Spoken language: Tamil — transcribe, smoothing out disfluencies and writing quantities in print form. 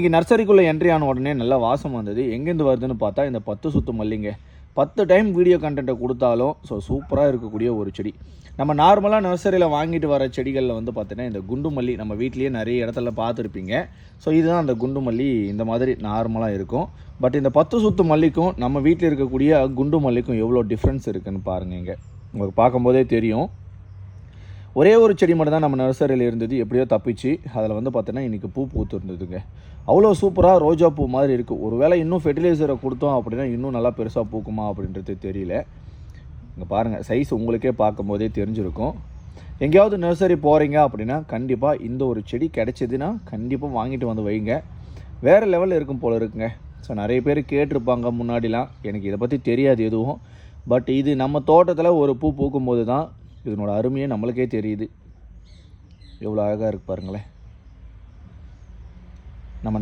இன்றைக்கி நர்சரிக்குள்ளே என்ட்ரி ஆன உடனே நல்லா வாசம் வந்தது. எங்கேருந்து வருதுன்னு பார்த்தா இந்த 10 சுத்து மல்லிங்க. 10 டைம் வீடியோ கண்டென்ட்டை கொடுத்தாலும் சூப்பராக இருக்கக்கூடிய ஒரு செடி. நம்ம நார்மலாக நர்சரியில் வாங்கிட்டு வர செடிகளில் வந்து பார்த்தீங்கன்னா இந்த குண்டு மல்லி நம்ம வீட்லேயே நிறைய இடத்துல பார்த்துருப்பீங்க. இதுதான் அந்த குண்டு மல்லி இந்த மாதிரி நார்மலாக இருக்கும். பட் இந்த 10 சுத்து மல்லிக்கும் நம்ம வீட்டில் இருக்கக்கூடிய குண்டு மல்லிக்கும் எவ்வளோ டிஃப்ரென்ஸ் இருக்குதுன்னு பாருங்கள். இங்கே உங்களுக்கு பார்க்கும்போதே தெரியும். ஒரே ஒரு செடி மட்டும் தான் நம்ம நர்சரியில் இருந்தது, எப்படியோ தப்பிச்சு. அதில் வந்து பார்த்தீங்கன்னா இன்றைக்கி பூ பூத்துருந்ததுங்க. அவ்வளோ சூப்பராக ரோஜா பூ மாதிரி இருக்குது. ஒரு வேளை இன்னும் ஃபெர்டிலைசரை கொடுத்தோம் அப்படின்னா இன்னும் நல்லா பெருசாக பூக்குமா அப்படின்றது தெரியல. இங்கே பாருங்கள், சைஸ் உங்களுக்கே பார்க்கும்போதே தெரிஞ்சிருக்கும். எங்கேயாவது நர்சரி போகிறீங்க அப்படின்னா கண்டிப்பாக இந்த ஒரு செடி கிடச்சிதுன்னா கண்டிப்பாக வாங்கிட்டு வந்து வைங்க. வேறு லெவலில் இருக்கும் போல் இருக்குங்க. நிறைய பேர் கேட்டிருப்பாங்க முன்னாடிலாம், எனக்கு இதை பற்றி தெரியாது எதுவும். பட் இது நம்ம தோட்டத்தில் ஒரு பூ பூக்கும்போது தான் இதனோட அருமையே நம்மளுக்கே தெரியுது. எவ்வளோ அழகாக இருக்குது பாருங்களேன். நம்ம